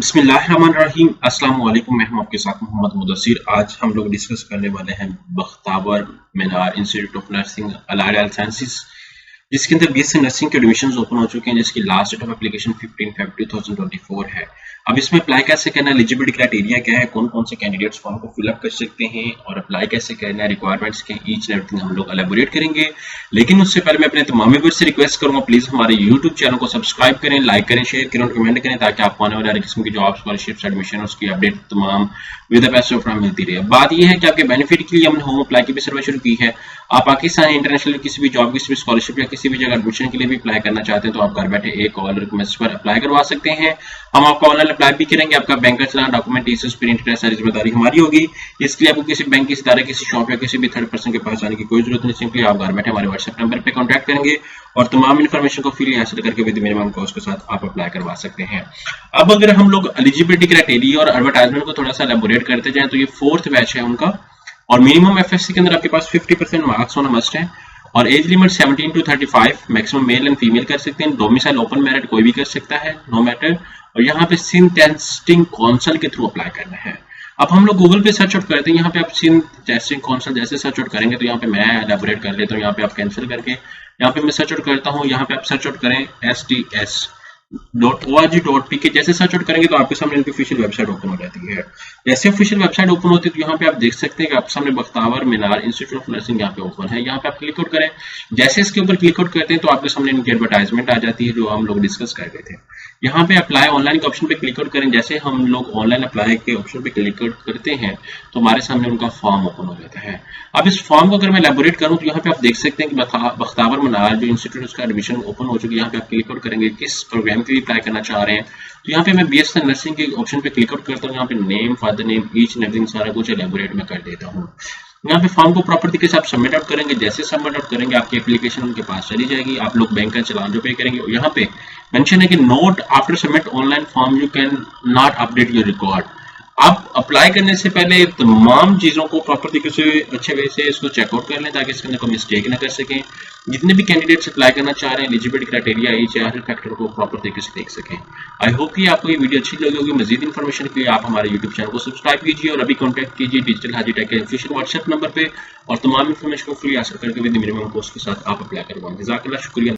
बिस्मिल्लाहिर्रहमानिर्रहीम। अस्सलाम वालेकुम। मैं हूं आपके साथ मोहम्मद मुदस्सिर। आज हम लोग डिस्कस करने वाले हैं Bakhtawar Minar institute of nursing allied health sciences, जिसके अंदर बीएससी नर्सिंग के एडमिशंस ओपन हो चुके हैं, जिसकी लास्ट डेट ऑफ एप्लीकेशन 15 फरवरी 2024 है। अब इसमें अप्लाई कैसे करना है, एलिजिबिलिटी क्राइटेरिया क्या है, कौन कौन से कैंडिडेट्स फॉर्म को फिलअप कर सकते हैं और अप्लाई कैसे करना है, रिक्वायरमेंट्स के ईच एंड एवरीथिंग हम लोग एलेबोरेट करेंगे। लेकिन उससे पहले मैं अपने तमाम व्यूअर्स से रिक्वेस्ट करूंगा, प्लीज हमारे यूट्यूब चैनल को सब्सक्राइब करें, लाइक करें, शेयर करें और कमेंट करें, ताकि आपको आने वाले हर किस्म की जॉब, स्कॉलरशिप्स, एडमिशन उसकी अपडेट तमाम विद द बेस्ट ऑफ मिलती रहे। बात यह है कि आपके बेनिफिट के लिए हमने होम अप्लाई की भी सर्विस शुरू की है। आप पाकिस्तान इंटरनेशनल किसी भी जॉब, किसी भी स्कॉलरशिप या किसी भी जगह एडमिशन के लिए भी अप्लाई करना चाहते हैं तो आप घर बैठे एक कॉल रिक्वेस्ट पर अप्लाई करवा सकते हैं। हम आपको ऑनलाइन अप्लाई भी करेंगे। आपका बैंक का चलान, डॉक्यूमेंटेशन, प्रिंट, सारी जिम्मेदारी हमारी होगी। इसके लिए आपको किसी बैंक, किसी इदारे, किसी शॉप या किसी भी थर्ड पर्सन के पास जाने की कोई जरूरत नहीं। सिंपली आप घर बैठे हमारे व्हाट्सएप नंबर पर कॉन्टैक्ट करेंगे और तमाम इन्फॉर्मेशन को फ्री हासिल करके विद मिनिमम कॉस्ट के साथ आप अप्लाई करवा सकते हैं। अब अगर हम लोग एलिजिबिलिटी क्राइटेरिया और एडवर्टाइजमेंट को थोड़ा सा एलेबोरेट करते जाएं तो ये 4th बैच है उनका, और मिनिमम एफएससी के अंदर आपके पास 50% मार्क्स होना मस्ट है और age limit 17 to 35, maximum male and female कर सकते हैं। डोमिसाइल ओपन मेरिट कोई भी कर सकता है, नो मैटर। और यहाँ पे सिंध टेस्टिंग काउंसिल के थ्रू अप्लाई करना है। अब हम लोग गूगल पे सर्च आउट करते हैं, यहाँ पे आप सिंध टेस्टिंग काउंसिल जैसे सर्च आउट करेंगे तो यहाँ पे मैं एलेबोरेट कर लेता हूँ। यहाँ पे आप कैंसिल करके यहाँ पे मैं सर्च आउट करता हूँ। यहाँ पे आप सर्च आउट करें STS.org.pk। जैसे सर्च आउट करेंगे तो आपके सामने इनकी ऑफिशियल वेबसाइट ओपन हो जाती है। जैसे ऑफिशियल वेबसाइट ओपन होती है तो यहाँ पे आप देख सकते हैं कि आपके सामने Bakhtawar Minar institute of nursing यहाँ पे ओपन है। यहाँ पे आप क्लिक आउट करें। जैसे इसके ऊपर क्लिक आउट करते हैं तो आपके सामने इनकी एडवर्टाइजमेंट आ जाती है जो हम लोग डिस्कस कर रहे थे। यहाँ पे अप्लाई ऑनलाइन के ऑप्शन पे क्लिक आउट करें। जैसे हम लोग ऑनलाइन अप्लाई के ऑप्शन पे क्लिक आउट करते हैं तो हमारे सामने उनका फॉर्म ओपन हो जाता है। अब इस फॉर्म को अगर मैं एलेबोरेट करूँ तो यहाँ पे आप देख सकते हैं कि बख्तावर मीनार जो इंस्टीट्यूट उसका एडमिशन ओपन हो चुकी है। यहाँ पे आप क्लिक आउट करेंगे किस प्रोग्राम के लिए अप्लाई करना चाह रहे हैं तो यहाँ पे मैं बीएससी नर्सिंग के ऑप्शन पे क्लिक आउट करता हूँ। यहाँ पे name, father name, each and everything सारा कुछ एलेबोरेट में कर देता हूँ। यहाँ पे फॉर्म को प्रॉपर तरीके से आप सबमिट आउट करेंगे। जैसे सबमिट आउट करेंगे आपकी एप्लीकेशन उनके पास चली जाएगी। आप लोग बैंक का चलान जो पे करेंगे, यहाँ पे मेंशन है कि note after submit online form you can not update your record. आप अप्लाई करने से पहले तमाम चीज़ों को प्रॉपर तरीके से अच्छे वे से इसको चेकआउट कर लें ताकि इसके अंदर कोई मिस्टेक ना कर सकें। जितने भी कैंडिडेट्स अप्लाई करना चाह रहे हैं एलिजिबिलिटी क्राइटेरिया ईच हर फैक्टर को प्रॉपर तरीके से देख सकें। आई होप कि आपको ये वीडियो अच्छी लगी होगी। मजीद इन्फॉर्मेशन के लिए आप हमारे यूट्यूब चैनल को सब्सक्राइब कीजिए और अभी कॉन्टैक्ट कीजिए डिजिटल हाजी टेक के ऑफिशियल व्हाट्सएप नंबर पर और तमाम इन्फॉर्मेशन को फ्री हासिल करके विद मिनिमम कॉस्ट के साथ आप अप्लाई करवाएंगे। जज़ाकल्लाह, शुक्रिया।